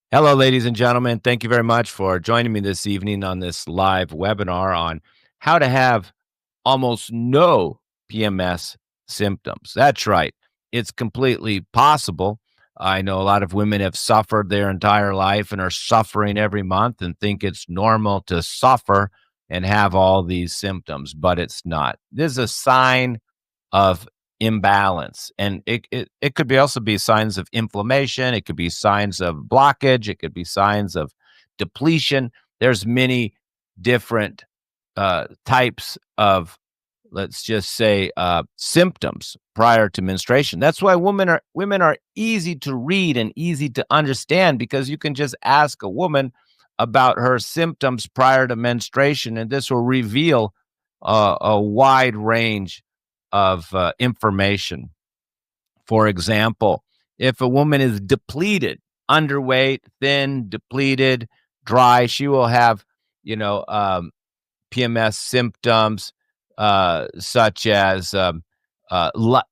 Hello, ladies and gentlemen. Thank you very much for joining me this evening on this live webinar on how to have almost no PMS symptoms. That's right. It's completely possible. I know a lot of women have suffered their entire life and are suffering every month and think it's normal to suffer and have all these symptoms, but it's not. This is a sign of imbalance. And it could be also be signs of inflammation. It could be signs of blockage. It could be signs of depletion. There's many different types of, let's just say, symptoms prior to menstruation. That's why women are easy to read and easy to understand, because you can just ask a woman about her symptoms prior to menstruation, and this will reveal a wide range of information. For example, if a woman is depleted, underweight, thin, depleted, dry, she will have, you know, um, PMS symptoms such as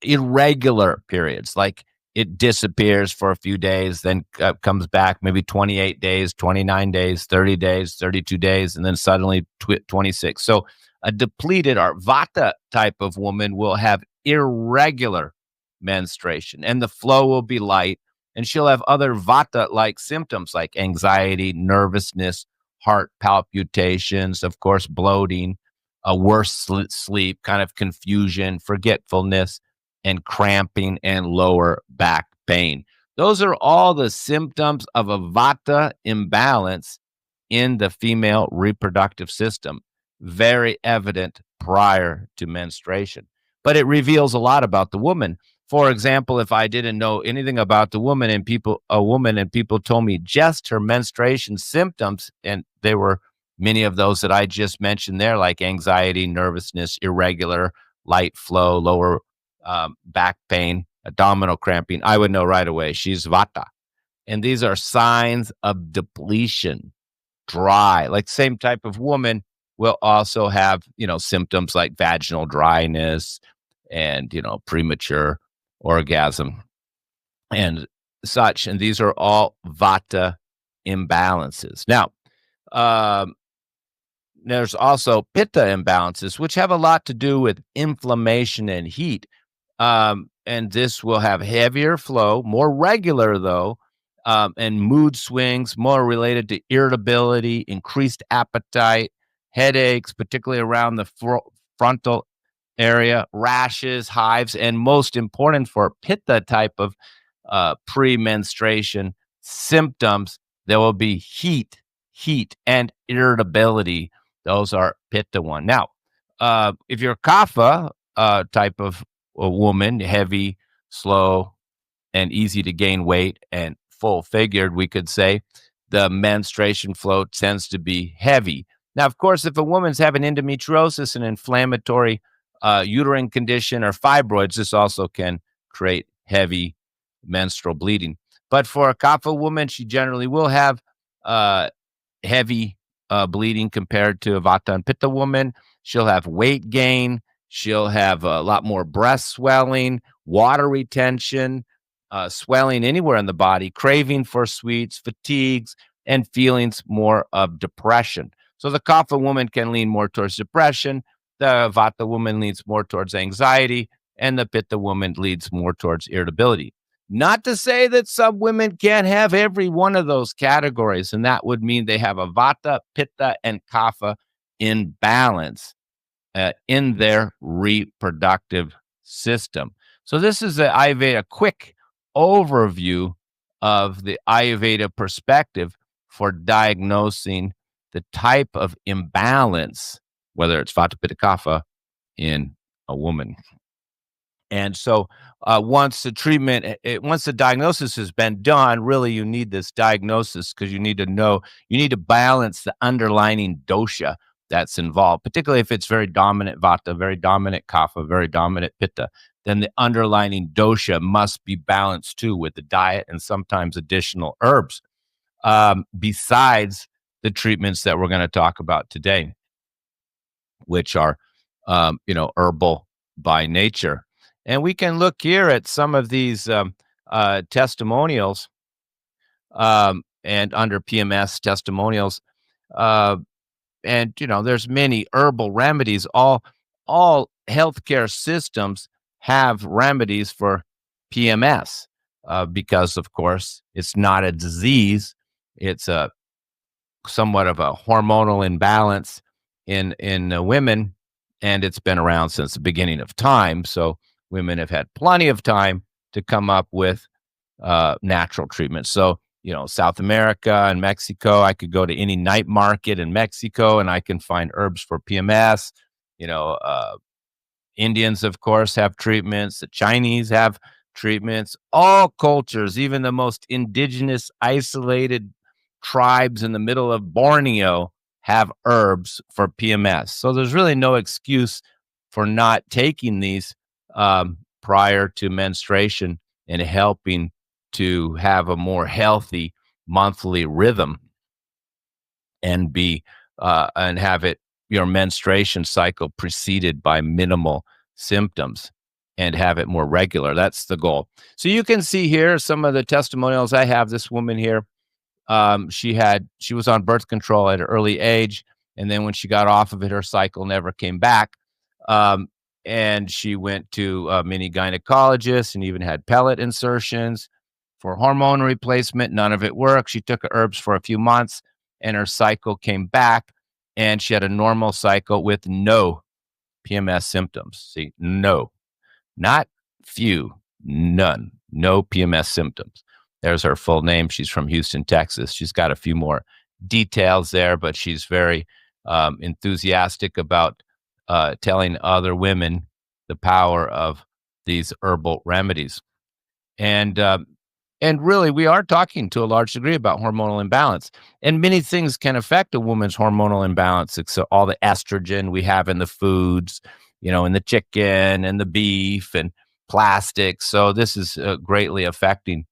irregular periods, like it disappears for a few days, then comes back maybe 28 days, 29 days, 30 days, 32 days, and then suddenly 26. So a depleted or vata type of woman will have irregular menstruation, and the flow will be light, and she'll have other vata like symptoms like anxiety, nervousness, heart palpitations, of course, bloating, a worse sleep, kind of confusion, forgetfulness, and cramping and lower back pain. Those are all the symptoms of a vata imbalance in the female reproductive system, very evident prior to menstruation. But it reveals a lot about the woman. For example, if I didn't know anything about the woman and people told me just her menstruation symptoms, and they were many of those that I just mentioned there, like anxiety, nervousness, irregular, light flow, lower back pain, abdominal cramping, I would know right away she's vata. And these are signs of depletion, dry. Like same type of woman will also have, symptoms like vaginal dryness and, premature orgasm and such. And these are all vata imbalances. Now, um, there's also pitta imbalances, which have a lot to do with inflammation and heat. And this will have heavier flow, more regular though, and mood swings, more related to irritability, increased appetite, headaches, particularly around the frontal area, rashes, hives, and most important for pitta type of pre-menstruation symptoms, there will be heat, and irritability. Those are pitta one. Now, if you're kapha type of a woman, heavy, slow, and easy to gain weight and full figured, we could say the menstruation flow tends to be heavy. Now, of course, if a woman's having endometriosis, an inflammatory uterine condition, or fibroids, this also can create heavy menstrual bleeding. But for a kapha woman, she generally will have uh, heavy bleeding compared to a vata and pitta woman. She'll have weight gain. She'll have a lot more breast swelling, water retention, swelling anywhere in the body, craving for sweets, fatigues, and feelings more of depression. So the kapha woman can lean more towards depression. The vata woman leans more towards anxiety, and the pitta woman leads more towards irritability. Not to say that some women can't have every one of those categories, and that would mean they have a vata, pitta, and kapha in balance in their reproductive system. So this is the Ayurveda quick overview of the Ayurveda perspective for diagnosing the type of imbalance, whether it's vata, pitta, kapha, in a woman. And so, once the diagnosis has been done, really you need this diagnosis because you need to know, you need to balance the underlying dosha that's involved, particularly if it's very dominant vata, very dominant kapha, very dominant pitta. Then the underlying dosha must be balanced too with the diet and sometimes additional herbs, besides the treatments that we're going to talk about today, which are, herbal by nature. And we can look here at some of these testimonials and under PMS testimonials. Uh, and there's many herbal remedies. All healthcare systems have remedies for PMS, because, of course, it's not a disease. It's a somewhat of a hormonal imbalance in women, and it's been around since the beginning of time. So women have had plenty of time to come up with natural treatments. So, South America and Mexico, I could go to any night market in Mexico and I can find herbs for PMS. You know, uh, Indians, of course, have treatments. The Chinese have treatments. All cultures, even the most indigenous, isolated tribes in the middle of Borneo, have herbs for PMS. So there's really no excuse for not taking these prior to menstruation and helping to have a more healthy monthly rhythm and be and have it your menstruation cycle preceded by minimal symptoms and have it more regular. That's the goal. So you can see here some of the testimonials. I have this woman here. She was on birth control at an early age, and then when she got off of it, her cycle never came back. Um, and she went to many gynecologists and even had pellet insertions for hormone replacement. None of it worked. She took herbs for a few months, and her cycle came back, and she had a normal cycle with no PMS symptoms. See, no, not few, none, no PMS symptoms. There's her full name. She's from Houston, Texas. She's got a few more details there, but she's very enthusiastic about telling other women the power of these herbal remedies. And really, we are talking to a large degree about hormonal imbalance, and many things can affect a woman's hormonal imbalance. So all the estrogen we have in the foods, in the chicken and the beef and plastics. So this is greatly affecting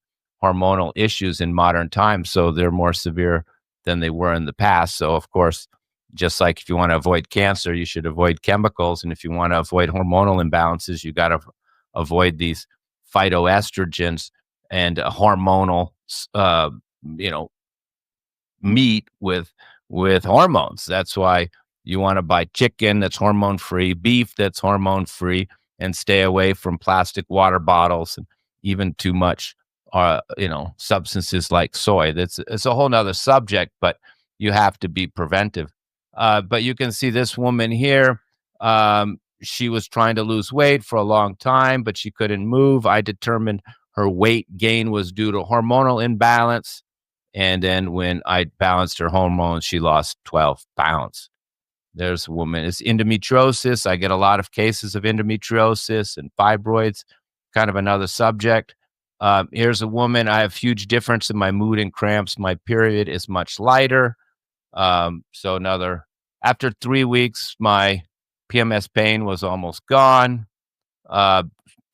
hormonal issues in modern times. So they're more severe than they were in the past. So of course, just like if you want to avoid cancer, you should avoid chemicals, and if you want to avoid hormonal imbalances, you got to avoid these phytoestrogens and hormonal, uh, you know, meat with hormones. That's why you want to buy chicken that's hormone free, beef that's hormone free, and stay away from plastic water bottles and even too much, substances like soy. It's a whole nother subject, but you have to be preventive. But you can see this woman here. She was trying to lose weight for a long time, but she couldn't move. I determined her weight gain was due to hormonal imbalance. And then when I balanced her hormones, she lost 12 pounds. There's a woman. It's endometriosis. I get a lot of cases of endometriosis and fibroids, kind of another subject. Here's a woman. I have huge difference in my mood and cramps. My period is much lighter. After 3 weeks, my PMS pain was almost gone. Uh,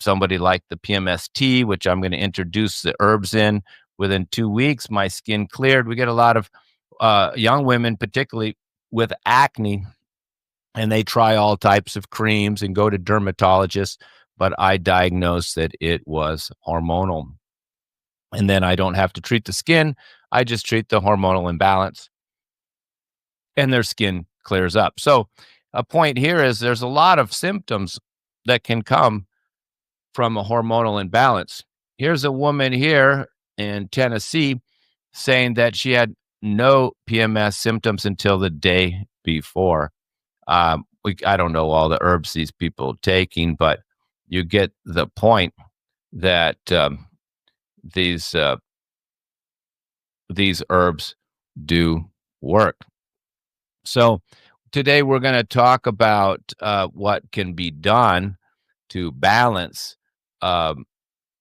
Somebody liked the PMS tea, which I'm going to introduce the herbs in. Within 2 weeks, my skin cleared. We get a lot of young women, particularly with acne, and they try all types of creams and go to dermatologists, but I diagnosed that it was hormonal. And then I don't have to treat the skin. I just treat the hormonal imbalance, and their skin clears up. So a point here is there's a lot of symptoms that can come from a hormonal imbalance. Here's a woman here in Tennessee saying that she had no PMS symptoms until the day before. I don't know all the herbs these people are taking, but you get the point that these herbs do work. So today we're going to talk about what can be done to balance um,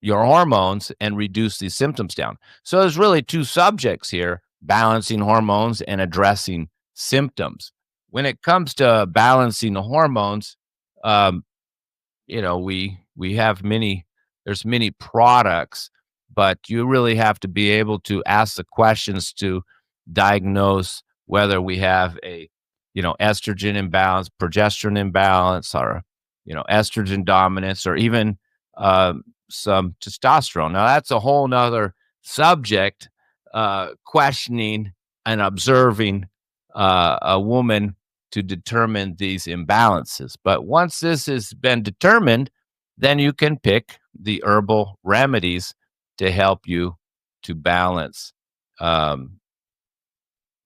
your hormones and reduce these symptoms down. So there's really two subjects here: balancing hormones and addressing symptoms. When it comes to balancing the hormones, um, we have there's many products, but you really have to be able to ask the questions to diagnose whether we have a estrogen imbalance, progesterone imbalance, or estrogen dominance, or even some testosterone. Now that's a whole nother subject, questioning and observing a woman to determine these imbalances. But once this has been determined, then you can pick the herbal remedies to help you to balance um,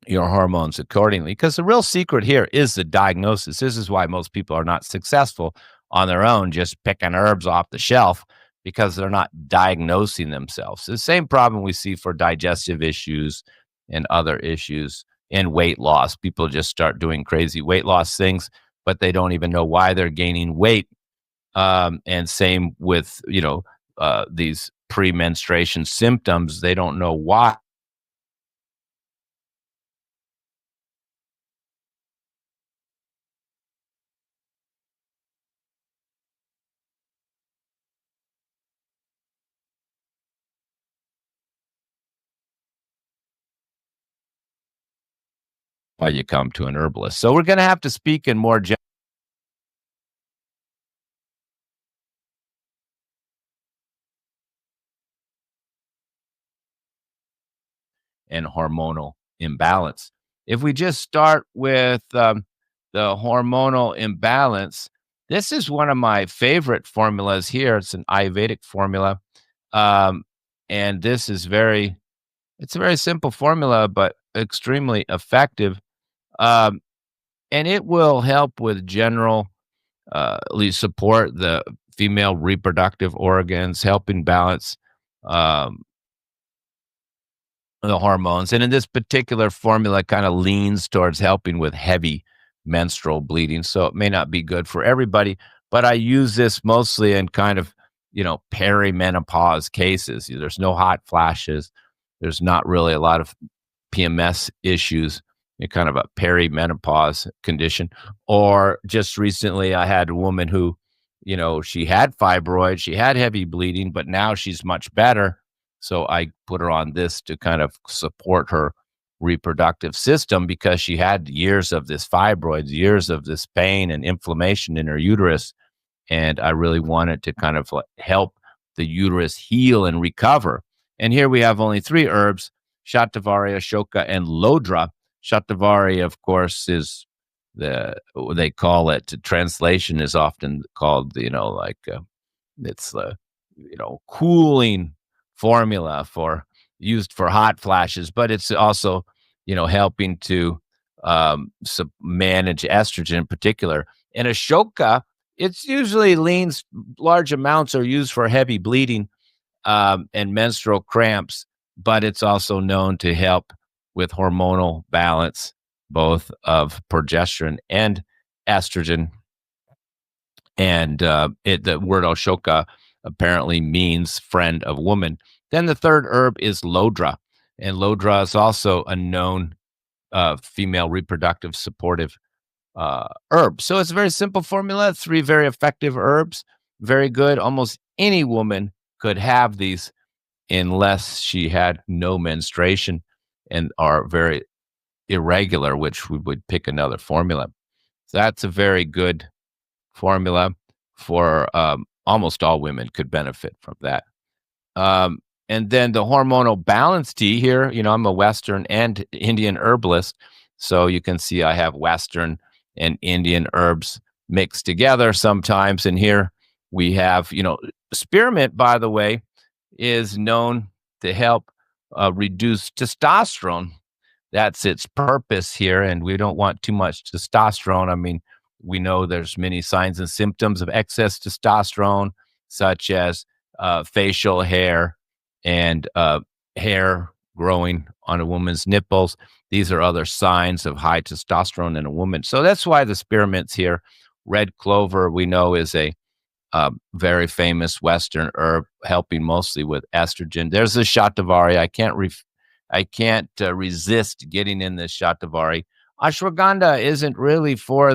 your hormones accordingly. Because the real secret here is the diagnosis. This is why most people are not successful on their own, just picking herbs off the shelf because they're not diagnosing themselves. The same problem we see for digestive issues and other issues and weight loss. People just start doing crazy weight loss things, but they don't even know why they're gaining weight. And same with, these premenstruation symptoms. They don't know why you come to an herbalist. So we're going to have to speak in more and hormonal imbalance. If we just start with the hormonal imbalance, this is one of my favorite formulas here. It's an Ayurvedic formula. Um, and this is it's a very simple formula, but extremely effective. Um, and it will help with general, support the female reproductive organs, helping balance um, the hormones. And in this particular formula, kind of leans towards helping with heavy menstrual bleeding. So it may not be good for everybody, but I use this mostly in kind of, perimenopause cases. There's no hot flashes. There's not really a lot of PMS issues, kind of a perimenopause condition. Or just recently, I had a woman who, she had fibroids, she had heavy bleeding, but now she's much better. So I put her on this to kind of support her reproductive system because she had years of this fibroids, years of this pain and inflammation in her uterus. And I really wanted to kind of help the uterus heal and recover. And here we have only three herbs: Shatavari, Ashoka, and Lodra. Shatavari, of course, is they call it, translation is often called, it's the, cooling formula for used for hot flashes, but it's also, helping to manage estrogen in particular. And Ashoka, it's usually leans, large amounts are used for heavy bleeding and menstrual cramps, but it's also known to help with hormonal balance, both of progesterone and estrogen. And the word Ashoka apparently means friend of woman. Then the third herb is Lodra, and Lodra is also a known female reproductive supportive herb. So it's a very simple formula, three very effective herbs, very good. Almost any woman could have these unless she had no menstruation and are very irregular, which we would pick another formula. So that's a very good formula for almost all women could benefit from that. Um, and then the hormonal balance tea here, I'm a Western and Indian herbalist. So you can see I have Western and Indian herbs mixed together sometimes. And here we have, spearmint, by the way, is known to help reduce testosterone. That's its purpose here, and we don't want too much testosterone. I mean, we know there's many signs and symptoms of excess testosterone, such as facial hair and hair growing on a woman's nipples. These are other signs of high testosterone in a woman. So that's why the spearmint's here. Red clover, we know, is a very famous Western herb, helping mostly with estrogen. There's the shatavari. I can't resist getting in this shatavari. Ashwagandha isn't really for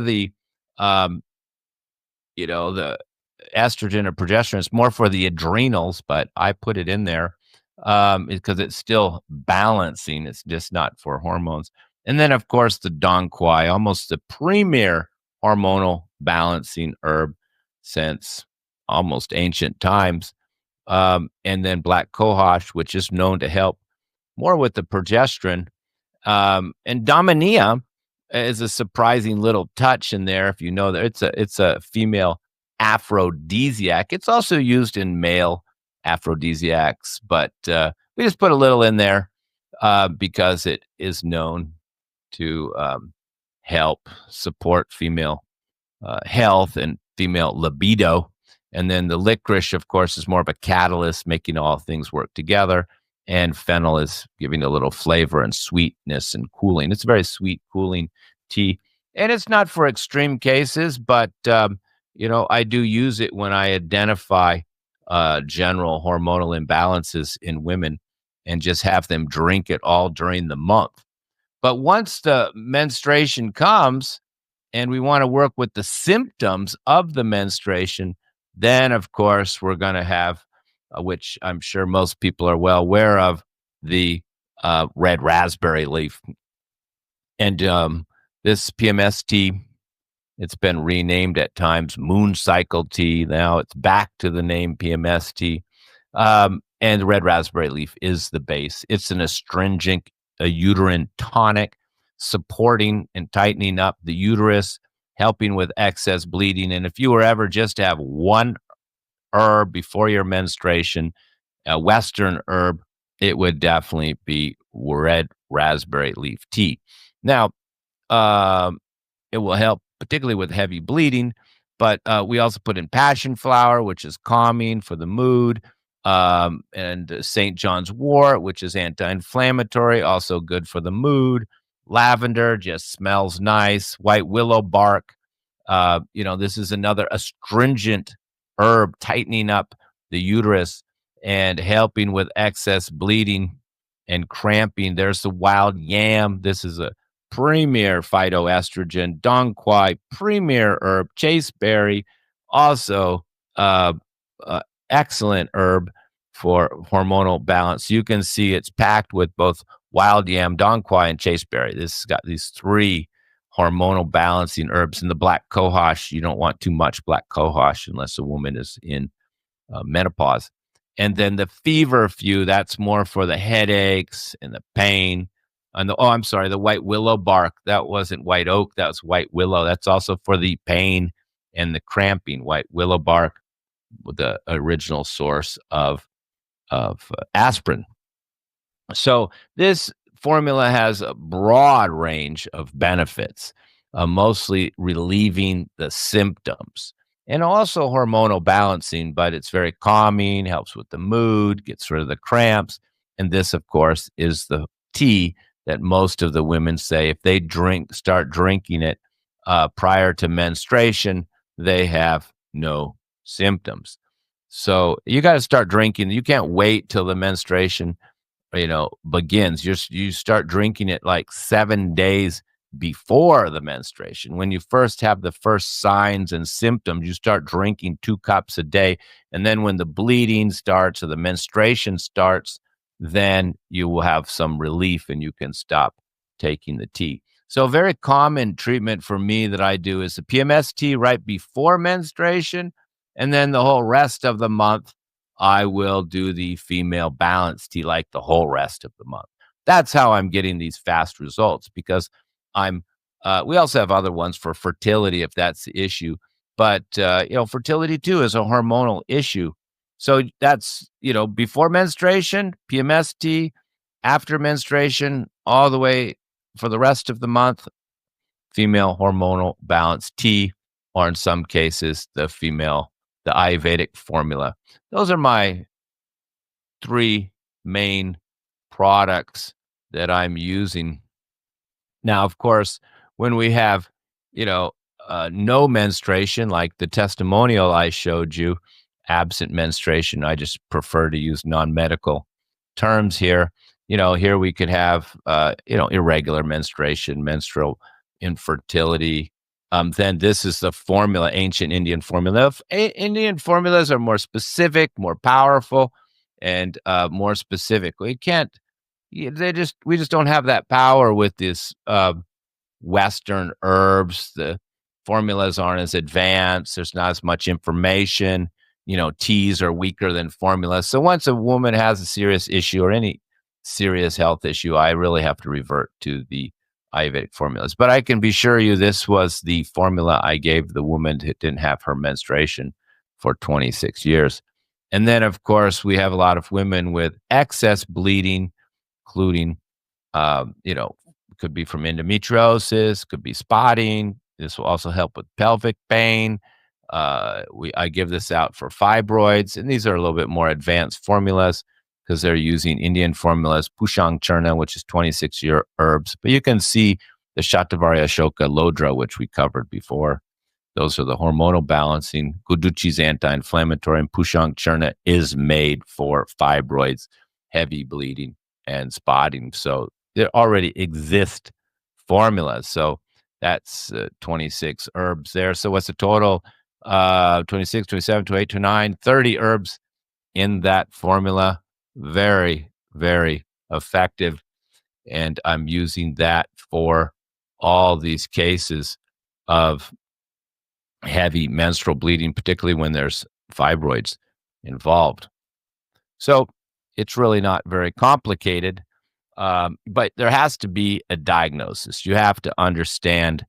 um, the estrogen or progesterone. It's more for the adrenals, but I put it in there because it's still balancing. It's just not for hormones. And then, of course, the dong quai, almost the premier hormonal balancing herb since almost ancient times. And then black cohosh, which is known to help more with the progesterone. And Dominia is a surprising little touch in there. If you know that it's a female aphrodisiac. It's also used in male aphrodisiacs, but we just put a little in there because it is known to help support female health and female libido. And then the licorice, of course, is more of a catalyst, making all things work together. And fennel is giving a little flavor and sweetness and cooling. It's a very sweet, cooling tea. And it's not for extreme cases, but, I do use it when I identify general hormonal imbalances in women and just have them drink it all during the month. But once the menstruation comes, and we want to work with the symptoms of the menstruation, then of course we're going to have, which I'm sure most people are well aware of, the red raspberry leaf. And this PMS tea, it's been renamed at times moon cycle tea. Now it's back to the name PMS tea. And the red raspberry leaf is the base. It's an astringent, a uterine tonic, supporting and tightening up the uterus, helping with excess bleeding. And if you were ever just to have one herb before your menstruation, a Western herb, it would definitely be red raspberry leaf tea. Now, it will help particularly with heavy bleeding, but we also put in passion flower, which is calming for the mood, and St. John's wort, which is anti-inflammatory, also good for the mood. Lavender just smells nice. White willow bark. This is another astringent herb, tightening up the uterus and helping with excess bleeding and cramping. There's the wild yam. This is a premier phytoestrogen. Dong quai, premier herb. Chaseberry, also excellent herb for hormonal balance. You can see it's packed with both wild yam, dong quai, and chaseberry. This has got these three hormonal balancing herbs. In the black cohosh, you don't want too much black cohosh unless a woman is in menopause. And then the feverfew, that's more for the headaches and the pain. And the white willow bark. That wasn't white oak, that was white willow. That's also for the pain and the cramping. White willow bark, the original source of aspirin. So this formula has a broad range of benefits, mostly relieving the symptoms and also hormonal balancing, but it's very calming, helps with the mood, gets rid of the cramps. And this, of course, is the tea that most of the women say if they start drinking it prior to menstruation, they have no symptoms. So you got to start drinking. You can't wait till the menstruation, begins. You start drinking it like 7 days before the menstruation. When you first have the first signs and symptoms, you start drinking 2 cups a day. And then when the bleeding starts or the menstruation starts, then you will have some relief and you can stop taking the tea. So a very common treatment for me that I do is the PMS tea right before menstruation. And then the whole rest of the month, I will do the female balance tea like the whole rest of the month. That's how I'm getting these fast results because we also have other ones for fertility if that's the issue. But, fertility too is a hormonal issue. So that's, before menstruation, PMS tea, after menstruation, all the way for the rest of the month, female hormonal balance tea, or in some cases, the Ayurvedic formula. Those are my 3 main products that I'm using. Now, of course, when we have, no menstruation, like the testimonial I showed you, absent menstruation, I just prefer to use non-medical terms here. Here we could have, irregular menstruation, menstrual infertility. Then this is the formula, ancient Indian formula. Indian formulas are more specific, more powerful, and more specific. We just don't have that power with this Western herbs. The formulas aren't as advanced. There's not as much information. Teas are weaker than formulas. So once a woman has a serious issue or any serious health issue, I really have to revert to the Ayurvedic formulas. But I can be sure you this was the formula I gave the woman who didn't have her menstruation for 26 years. And then, of course, we have a lot of women with excess bleeding, including, you know, could be from endometriosis, could be spotting. This will also help with pelvic pain. I give this out for fibroids, and these are a little bit more advanced formulas because they're using Indian formulas, Pushang Churna, which is 26-year herbs. But you can see the Shatavari Ashoka Lodra, which we covered before. Those are the hormonal balancing. Guduchi is anti-inflammatory, and Pushang Churna is made for fibroids, heavy bleeding, and spotting. So there already exist formulas. So that's 26 herbs there. So what's the total? 26, 27, 28, 29, 30 herbs in that formula. Very, very effective. And I'm using that for all these cases of heavy menstrual bleeding, particularly when there's fibroids involved. So it's really not very complicated, but there has to be a diagnosis. You have to understand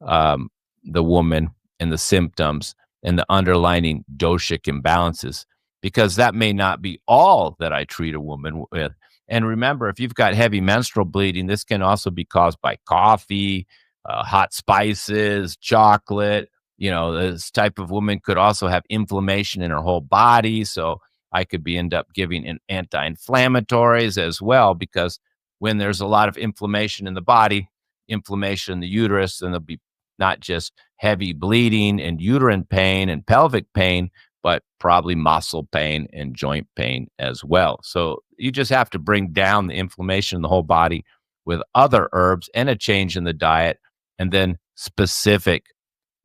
um, the woman and the symptoms and the underlying doshic imbalances, because that may not be all that I treat a woman with. And remember, if you've got heavy menstrual bleeding, this can also be caused by coffee, hot spices, chocolate. This type of woman could also have inflammation in her whole body. So I could end up giving anti-inflammatories as well, because when there's a lot of inflammation in the body, inflammation in the uterus, then there'll be not just heavy bleeding and uterine pain and pelvic pain, but probably muscle pain and joint pain as well. So you just have to bring down the inflammation in the whole body with other herbs and a change in the diet, and then specific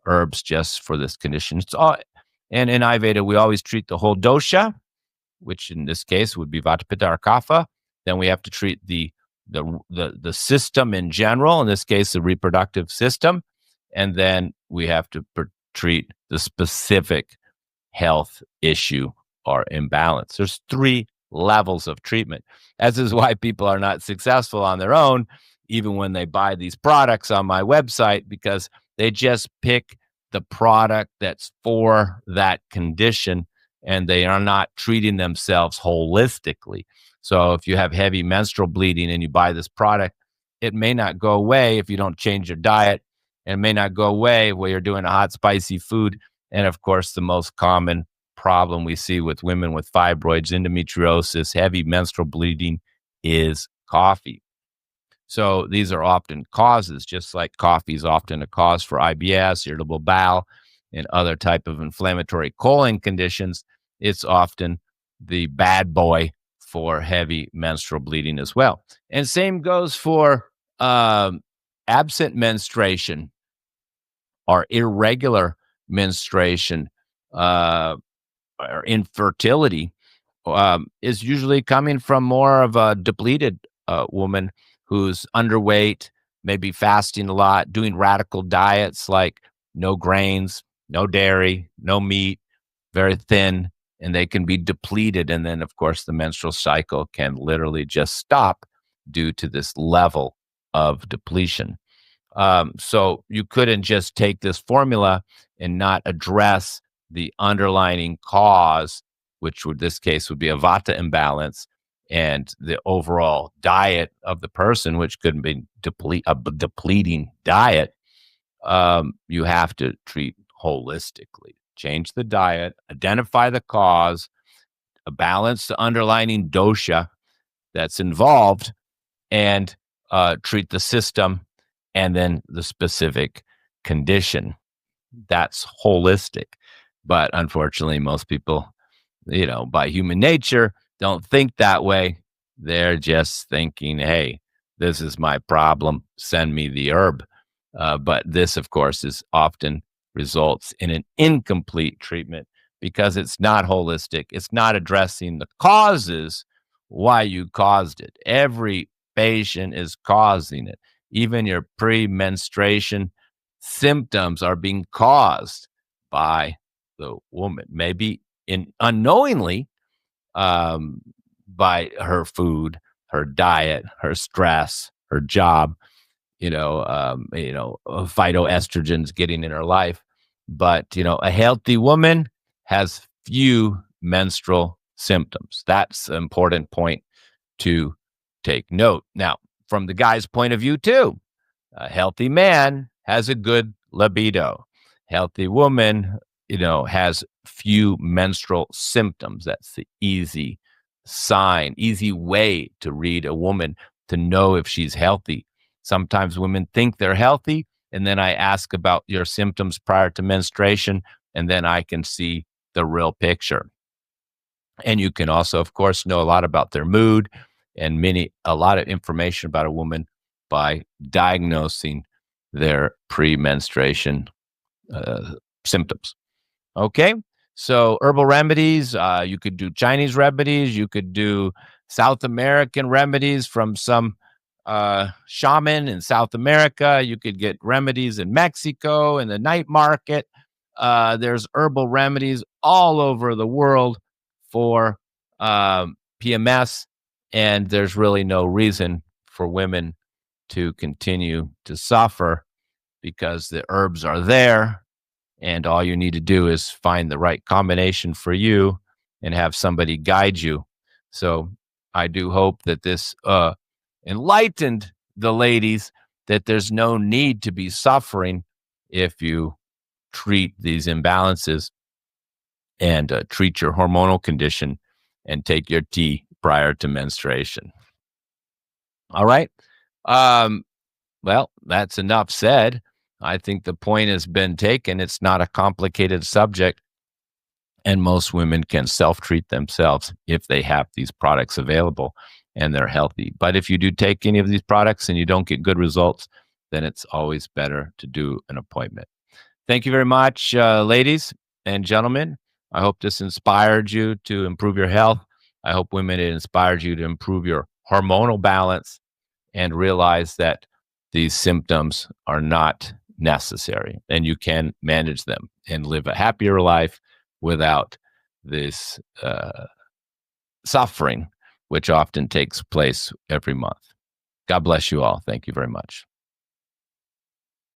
herbs just for this condition. It's all, and in Ayurveda, we always treat the whole dosha, which in this case would be vata, pitta, or kapha. Then we have to treat the system in general, in this case, the reproductive system. And then we have to treat the specific health issue or imbalance. There's 3 levels of treatment. As is why people are not successful on their own, even when they buy these products on my website, because they just pick the product that's for that condition, and they are not treating themselves holistically. So if you have heavy menstrual bleeding and you buy this product, it may not go away if you don't change your diet, and it may not go away while you're doing a hot, spicy food. And of course, the most common problem we see with women with fibroids, endometriosis, heavy menstrual bleeding is coffee. So these are often causes, just like coffee is often a cause for IBS, irritable bowel, and other type of inflammatory colon conditions. It's often the bad boy for heavy menstrual bleeding as well. And same goes for absent menstruation or irregular menstruation, or infertility, is usually coming from more of a depleted woman who's underweight, maybe fasting a lot, doing radical diets like no grains, no dairy, no meat, very thin, and they can be depleted. And then, of course, the menstrual cycle can literally just stop due to this level of depletion. So you couldn't just take this formula and not address the underlying cause, which would this case would be a vata imbalance, and the overall diet of the person, which could be a depleting diet. You have to treat holistically. Change the diet, identify the cause, balance the underlying dosha that's involved, and treat the system and then the specific condition. That's holistic. But unfortunately, most people, by human nature, don't think that way. They're just thinking, hey, this is my problem. Send me the herb. But this, of course, is often results in an incomplete treatment because it's not holistic. It's not addressing the causes why you caused it. Every patient is causing it. Even your premenstruation symptoms are being caused by the woman, maybe unknowingly, by her food, her diet, her stress, her job, phytoestrogens getting in her life. But, a healthy woman has few menstrual symptoms. That's an important point to take note. Now, from the guy's point of view, too, a healthy man has a good libido. Healthy woman, has few menstrual symptoms. That's the easy sign, easy way to read a woman to know if she's healthy. Sometimes women think they're healthy, and then I ask about your symptoms prior to menstruation, and then I can see the real picture. And you can also, of course, know a lot about their mood and a lot of information about a woman by diagnosing their premenstruation uh, symptoms. Okay. So herbal remedies, you could do Chinese remedies, you could do South American remedies from some shaman in South America. You could get remedies in Mexico in the night market. There's herbal remedies all over the world for PMS, and there's really no reason for women to continue to suffer because the herbs are there, and all you need to do is find the right combination for you and have somebody guide you. So I do hope that this enlightened the ladies that there's no need to be suffering if you treat these imbalances and treat your hormonal condition and take your tea prior to menstruation. All right. Um, well, that's enough said. I think the point has been taken. It's not a complicated subject, and most women can self-treat themselves if they have these products available and they're healthy. But if you do take any of these products and you don't get good results, then it's always better to do an appointment. Thank you very much, ladies and gentlemen. I hope this inspired you to improve your health. I hope, women, it inspired you to improve your hormonal balance and realize that these symptoms are not necessary and you can manage them and live a happier life without this suffering, which often takes place every month. God bless you all. Thank you very much.